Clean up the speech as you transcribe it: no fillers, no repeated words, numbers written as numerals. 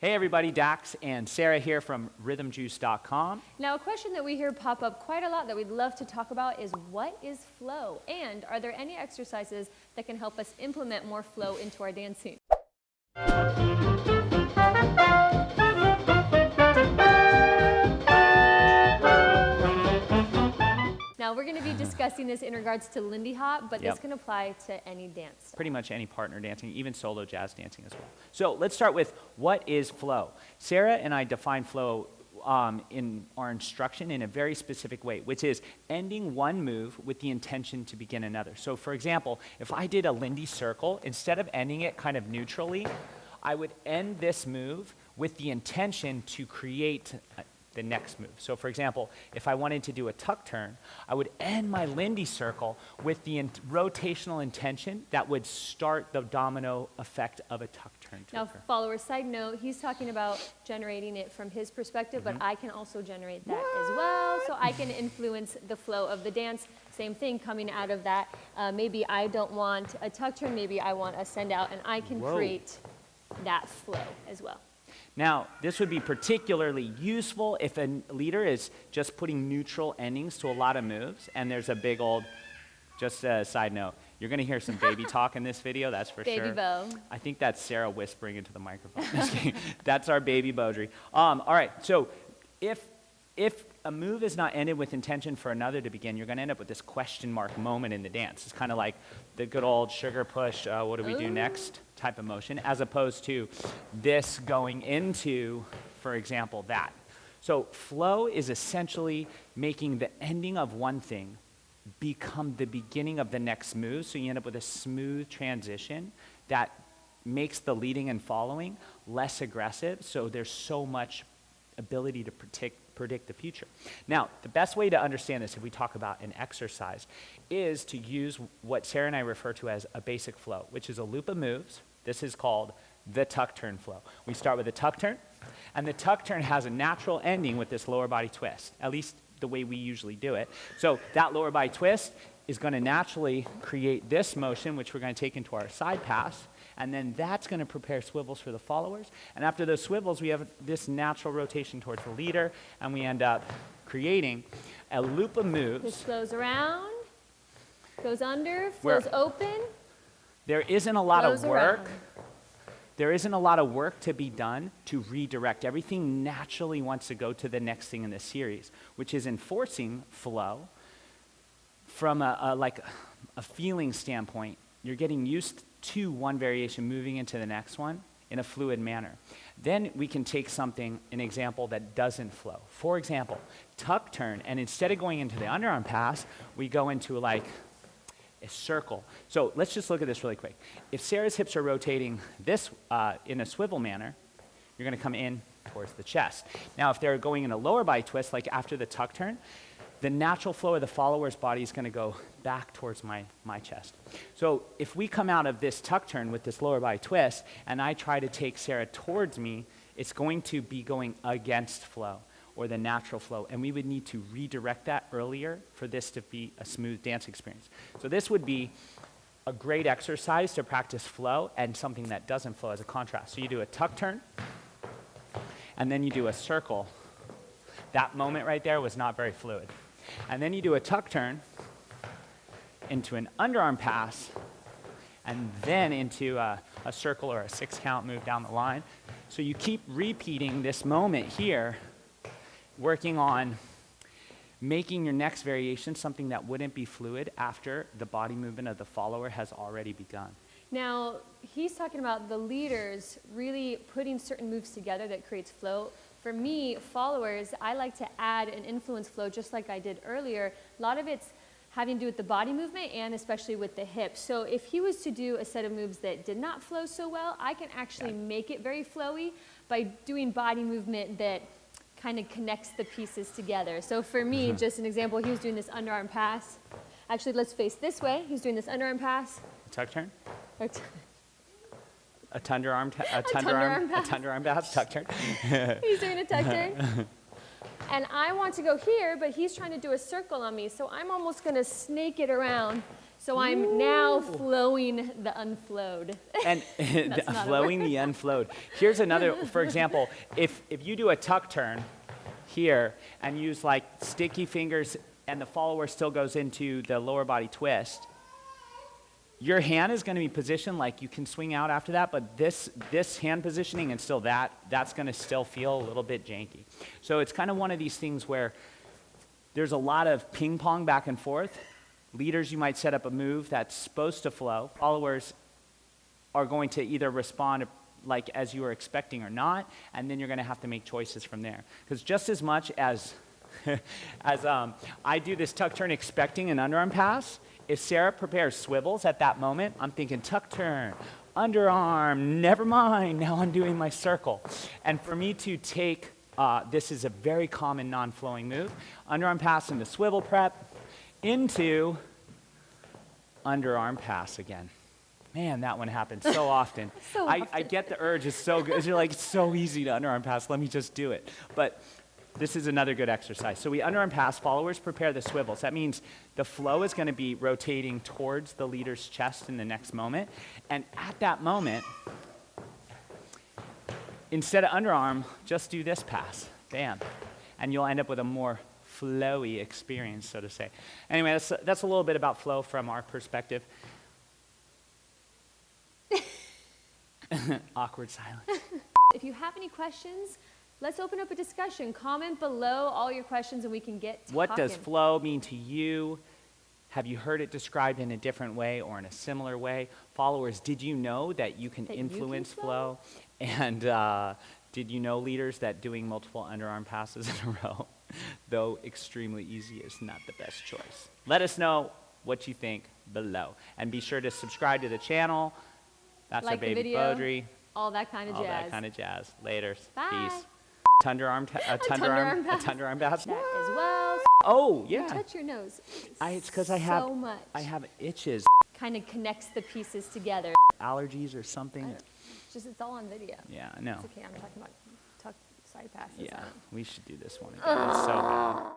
Hey everybody, Dax and Sarah here from rhythmjuice.com. Now, a question that we hear pop up quite a lot that we'd love to talk about is what is flow? And are there any exercises that can help us implement more flow into our dancing? Now, we're going to be discussing this in regards to Lindy Hop, but this can apply to any dance. Pretty much any partner dancing, even solo jazz dancing as well. So let's start with what is flow. Sarah and I define flow in our instruction in a very specific way, which is ending one move with the intention to begin another. So for example, if I did a Lindy circle, instead of ending it kind of neutrally, I would end this move with the intention to create the next move. So for example, if I wanted to do a tuck turn, I would end my Lindy circle with the rotational intention that would start the domino effect of a tuck turn. Now, follower side note, he's talking about generating it from his perspective, but I can also generate that as well. So I can influence the flow of the dance. Same thing coming out of that. Maybe I don't want a tuck turn, maybe I want a send out, and I can create that flow as well. Now, this would be particularly useful if a leader is just putting neutral endings to a lot of moves, and there's a big old, just a side note, you're going to hear some baby talk in this video, that's for sure. Baby bow. I think that's Sarah whispering into the microphone. Just kidding. That's our baby Beaudry. All right, so if a move is not ended with intention for another to begin, you're going to end up with this question mark moment in the dance. It's kind of like the good old sugar push, what do we do next type of motion, as opposed to this going into, for example, that. So flow is essentially making the ending of one thing become the beginning of the next move, so you end up with a smooth transition that makes the leading and following less aggressive, so there's so much ability to predict the future. Now, the best way to understand this, if we talk about an exercise, is to use what Sarah and I refer to as a basic flow, which is a loop of moves. This is called the tuck turn flow. We start with a tuck turn, and the tuck turn has a natural ending with this lower body twist, at least the way we usually do it. So that lower body twist is going to naturally create this motion, which we're going to take into our side pass, and then that's going to prepare swivels for the followers. And after those swivels, we have this natural rotation towards the leader, and we end up creating a loop of moves. This flows around, goes under, flows open. There isn't a lot of work. Around. There isn't a lot of work to be done to redirect. Everything naturally wants to go to the next thing in the series, which is enforcing flow from a feeling standpoint. You're getting used to one variation, moving into the next one in a fluid manner. Then we can take something, an example that doesn't flow. For example, tuck turn, and instead of going into the underarm pass, we go into like a circle. So let's just look at this really quick. If Sarah's hips are rotating this in a swivel manner, you're going to come in towards the chest. Now, if they're going in a lower body twist, like after the tuck turn, the natural flow of the follower's body is going to go back towards my chest. So if we come out of this tuck turn with this lower body twist, and I try to take Sarah towards me, it's going to be going against flow, or the natural flow, and we would need to redirect that earlier for this to be a smooth dance experience. So this would be a great exercise to practice flow and something that doesn't flow as a contrast. So you do a tuck turn, and then you do a circle. That moment right there was not very fluid. And then you do a tuck turn into an underarm pass, and then into a circle or a 6-count move down the line. So you keep repeating this moment here, working on making your next variation something that wouldn't be fluid after the body movement of the follower has already begun. Now, he's talking about the leaders really putting certain moves together that creates flow. For me, followers, I like to add an influence flow just like I did earlier. A lot of it's having to do with the body movement and especially with the hips. So if he was to do a set of moves that did not flow so well, I can actually make it very flowy by doing body movement that kind of connects the pieces together. So for me, just an example, he was doing this underarm pass. Actually, let's face this way. He's doing this underarm pass. Tuck turn? A tunderarm pass, tuck turn. He's doing a tuck turn. And I want to go here, but he's trying to do a circle on me, so I'm almost going to snake it around So I'm now flowing the unflowed. And not a flowing the unflowed. Here's another, for example, if you do a tuck turn here and use like sticky fingers and the follower still goes into the lower body twist, your hand is going to be positioned like you can swing out after that, but this hand positioning and still that's going to still feel a little bit janky. So it's kind of one of these things where there's a lot of ping pong back and forth. Leaders, you might set up a move that's supposed to flow. Followers are going to either respond like as you were expecting or not, and then you're going to have to make choices from there. Because just as much as I do this tuck turn expecting an underarm pass, if Sarah prepares swivels at that moment, I'm thinking tuck turn, underarm, never mind, now I'm doing my circle. And for me to take, this is a very common non-flowing move, underarm pass into swivel prep, into underarm pass again. Man, that one happens so often. I get the urge, it's so good. You're like, it's so easy to underarm pass, let me just do it. But this is another good exercise. So we underarm pass, followers prepare the swivels. That means the flow is going to be rotating towards the leader's chest in the next moment. And at that moment, instead of underarm, just do this pass. Bam. And you'll end up with a more flowy experience, so to say. Anyway, that's a little bit about flow from our perspective. Awkward silence. If you have any questions, let's open up a discussion. Comment below all your questions and we can get talking. What does flow mean to you? Have you heard it described in a different way or in a similar way? Followers, did you know that you can influence flow? And did you know, leaders, that doing multiple underarm passes in a row, though extremely easy, is not the best choice? Let us know what you think below. And be sure to subscribe to the channel. That's like our baby video, Bodri. all that kind of jazz. All that kind of jazz. Laters. Bye. Peace. Underarm pass. That as well. Oh, yeah. Touch your nose. It's because I have itches. Kind of connects the pieces together. Allergies or something. It's all on video. Yeah, I know. It's okay, I'm talking about side passes. Yeah, we should do this one again. It's so bad.